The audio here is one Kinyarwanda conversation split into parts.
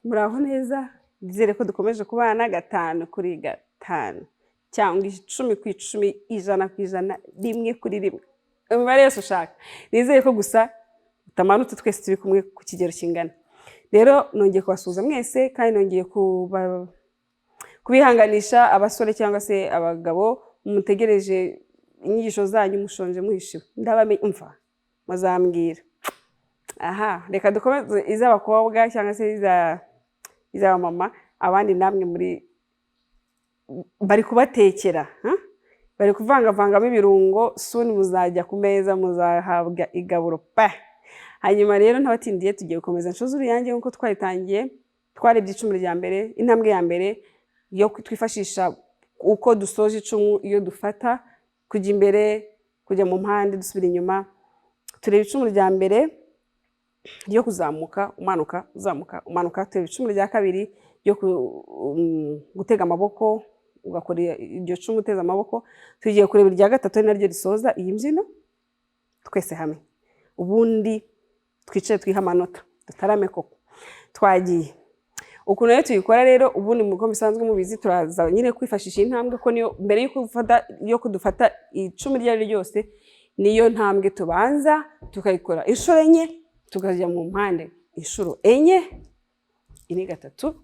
muraho neza, nizere ko dukomeje kubana 5 kuri 5 cyangwa 10 ku 10, 100 ku 100, 1 kuri 1. Imibare yose ushaka. Nizere ko gusa utamanutse twese turi kumwe ku kigero kingana. Rero nongeye kubasuhuza mwese kandi nongeye kubihanganisha abasore cyangwa se abagabo mutegereje inyigisho zanyu mushonje muhishiwe. Ndabamenye umva muzambwira. Aha, reka dukomeze iz'abakobwa cyangwa se iza mama, abandi namwe muri bari kubatekera, bari kuvangavangamo ibirungo, suni muzajya ku meza muzahabwa igaburo pa. Hanyuma rero ntabatindiye tugiye gukomeza Nshozuruyange nkuko twayitangiye, twarebye icumu rya mbere, intambwe ya mbere yo twifashisha uko dusoje icumu iyo dufata kujya imbere, kujya mu mpande, dusubira inyuma. Tureba icumu rya mbere yo kuzamuka umanuka uzamuka umanuka. Tureba icumu rya kabiri yo gutega amaboko ugakora iryo cumu uteza amaboko. Tugiye kureba irya gatatu ari naryo risoza iyi mbyino twese hamwe, ubundi twicaye twiha amanota dutarame koko. Twagiye ukuntu rero tuyikora rero, ubundi muko bisanzwe mubizi, turaza nyine kwifashisha intambwe ko niyo mbere yo kudufata icumu ryari ryose, niyo ntambwe tubanza tukayikora inshuro enye, tukajya mu mpande inshuro enye, ini gatatu,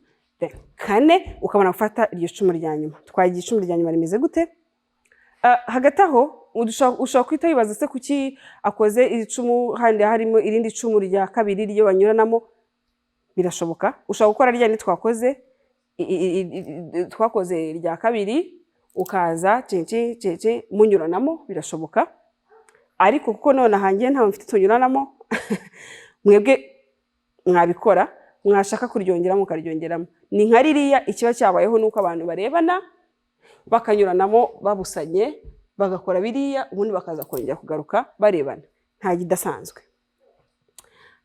kane, ukabona gufata iryo cumu rya nyuma. Twagiye icumu rya nyuma rimeze gute? Hagati aho ushobora kwita wibaza se kuki akoze icumu handi harimo irindi cumu rya kabiri ryo banyuranamo. Birashoboka, ushobora gukora rya ni twakoze rya kabiri ukaza cece munyuranamo, birashoboka. Ariko kuko none hangiye ntawe mfite tunyuranamo, mwebwe mwabikora, mwashaka kuryongeramo ukaryongeramo. Ni nka ririya ikiba cyabayeho nuko abantu barebana bakanyuranamo babusanye bagakora biriya, ubundi bakaza kongera kugaruka barebana, nta gidasanzwe.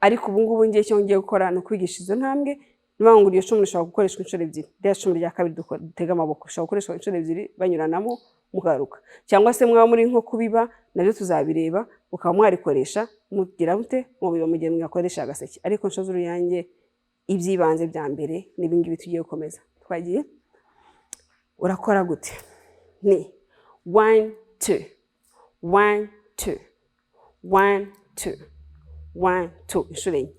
Ariko ubu ngubu ngiye cyo ngiye gukora no kwigisha izo ntambwe. Niba ngo iryo cumu rishobora gukoreshwa inshuro ebyiri, rya cumu rya kabiri dutega amaboko rishobora gukoreshwa inshuro ebyiri banyuranamo mugaruka, cyangwa se mwaba muri nko kubiba nabyo tuzabireba, ukaba mwarikoresha mugira mute mu biba mu gihe mwakoresha agaseke. Ariko Nshozuruyange ibyibanze bya mbere n'ibingibi tugiye gukomeza. Twagiye urakora gute? Ni 1 2 1 2 1 2 1 2 inshuro enye.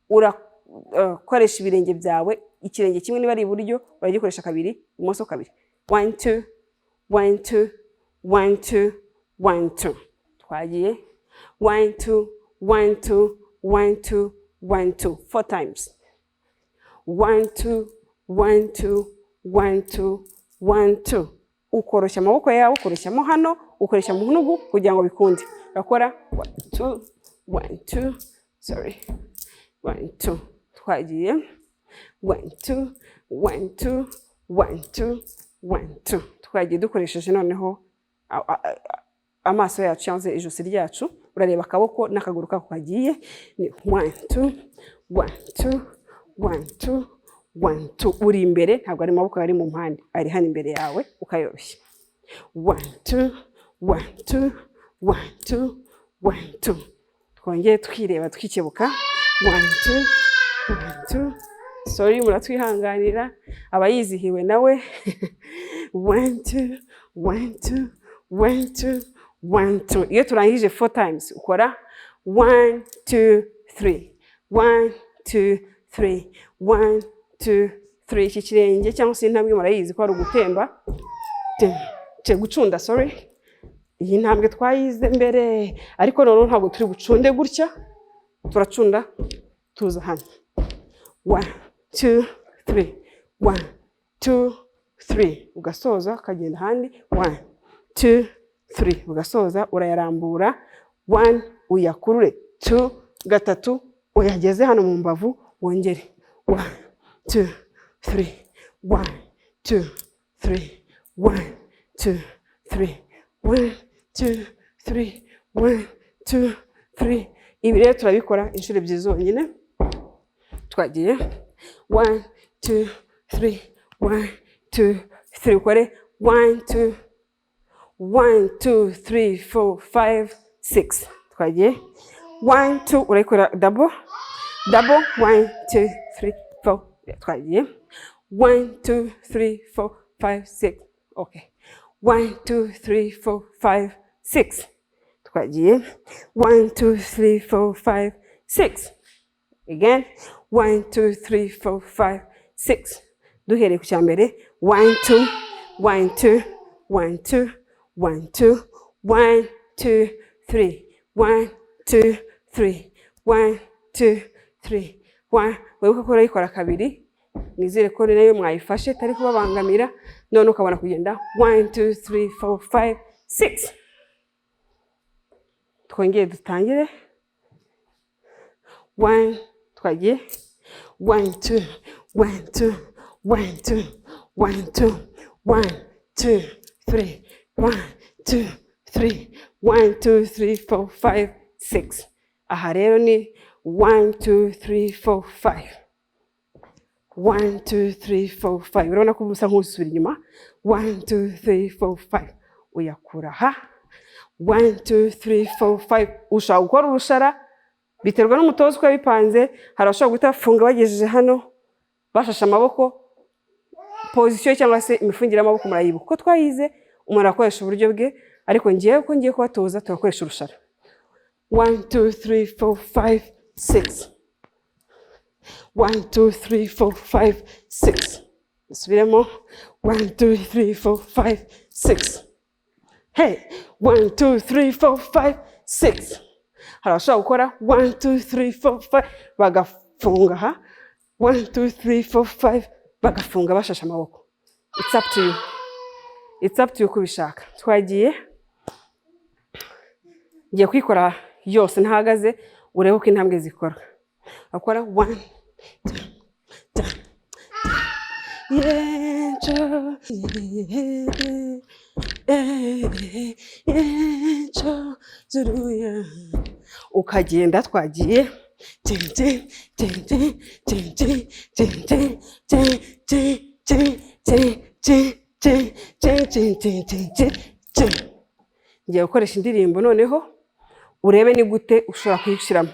Urakoresha ibirenge byawe, ikirenge kimwe niba ari iburyo uragikoresha kabiri, ibumoso kabiri. 1 2 1 2 1 2 1 2. Twagiye 1 2 1 2 1 2 1 2 4 times. 1 2 1 2 1 2 1 2. Ukoroshya amaboko yawe, ukoreshamo hano, ukoresha mu ntugu kugira ngo bikunde. Urakora 1 2 1 2 sorry 1 2. Twagiye 1 2 1 2 1 2 1 2. Twagiye dukoresheje noneho amaso yacu cyangwa ijosi ryacu. Urareba akaboko n'akaguru kako kagiye. Ni 1 2 1 2 1 2 1 2. Uri imbere, ntabwo ari amaboko ari mu mpande, ari hano imbere yawe ukayoroshya. 1 2 1 2 1 2 1 2. Twongeye twireba twikebuka. 1 2 1 2. Sorry muratwihanganira abayizihiwe nawe. 1 2 1 2 1 2 1 2. Iyo turangije 4 times ukora 1 2 3 1 2 3 1 2 3. Iki kirenge cyangwa se intambwe murayizi ko ari ugutemba, gucunda. Sorry, iyi ntambwe twayize mbere, ariko none ntabwo turi bucunde gutya, turacunda tuza hano. 1 2 3 1 2 3. Ugasoza kagenda handi. 1 2 3. Ugasoza urayarambura. 1 uyakurure. 2 gatatu uyageze hano mu mbavu, wongere. 1 2 3 1 2 3 1 2 3 1 2 3 1 2 3. Ibi rero turabikora inshuro ebyiri zonyine. Twagiye 1 2 3 1 2 3. Ukore 1 2 1 2 3 4 5 6. Twagiye 1 2. Urayikora double 1 2 3 twagiye 1 2 3 4 5 6 okay 1 2 3 4 5 6 twagiye 1 2 3 4 5 6 again 1 2 3 4 5 6 duhereye ku cya mbere 1 2 1 2 1 2 1 2 1 2 3 1 2 3 1 2 3 1 wibuke ko urayikora kabiri nizere ko nayo mwayifashe tari kubabangamira none ukabona kugenda 1 2 3 4 5 6 twongeye dutangire 1 twagiye 1 2 1 2 1 2 1 2 1 2 3 1 2 3 1 2 3 4 5 6 aha rero ni 1 2 3 4 5 1 2 3 4 5 urabona ko ubusa nk'usubira inyuma 1 2 3 4 5 uyakura aha 1 2 3 4 5 ushaka gukora urushara biterwa n'umutozo uko yabipanze hari abashobora guhita bafunga bagejeje hano bashashe amaboko position cyangwa se imifungire y'amaboko murayibuka uko twayize umuntu akoresha uburyo bwe ariko ngiye uko ngiye kubatoza tugakoresha urushara 1 2 3 4 5 6 1 2 3 4 5 6 subiremo 1 2 3 4 5 6 hey 1 2 3 4 5 6 hari abashobora gukora 1 2 3 4 5 bagafunga aha 1 2 3 4 5 bagafunga bashashe amaboko it's up to you uko ubishaka twagiye ngiye kwikora yose ntahagaze urebe uko intambwe zikora akora 1 Nshozuruyange ukagenda twagiye ngiye gukoresha indirimbo noneho urebe ni gute ushobora kuyishyiramo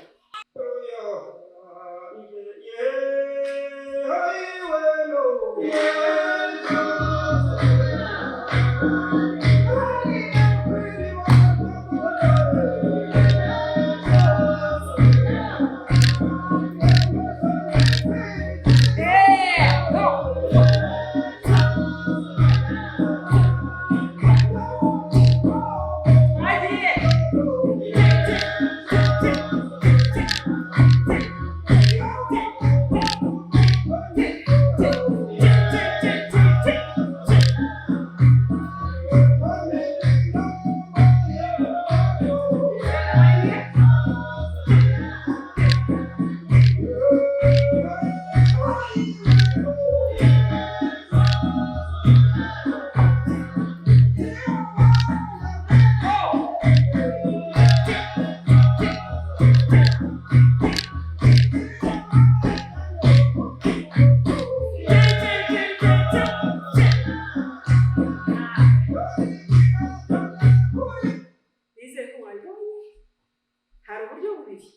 hari uburyo bubiri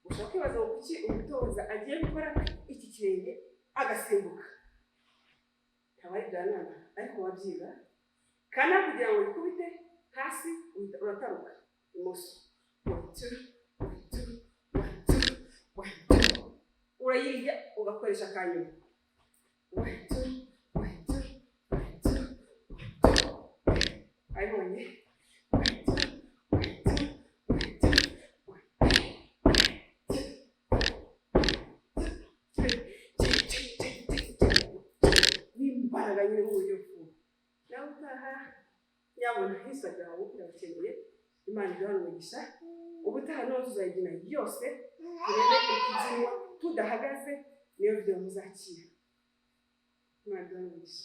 ushobora kwibaza ngo kuki umutoza agiye gukora iki kirenge agasimbuka ntabari byanana ariko wabyiga kana kugira ngo ikubite hasi urataruka imoso 1 2 urayirya ugakoresha akanyuma 1 2 ayibonye nyine uburyo bwo nawe utaha yabona Instagram urakeneye Imana iduha umugisha ubutaha no tuzayigina yose turebe ukizinwa tudahagaze niyo video muzakira Imana iduha umugisha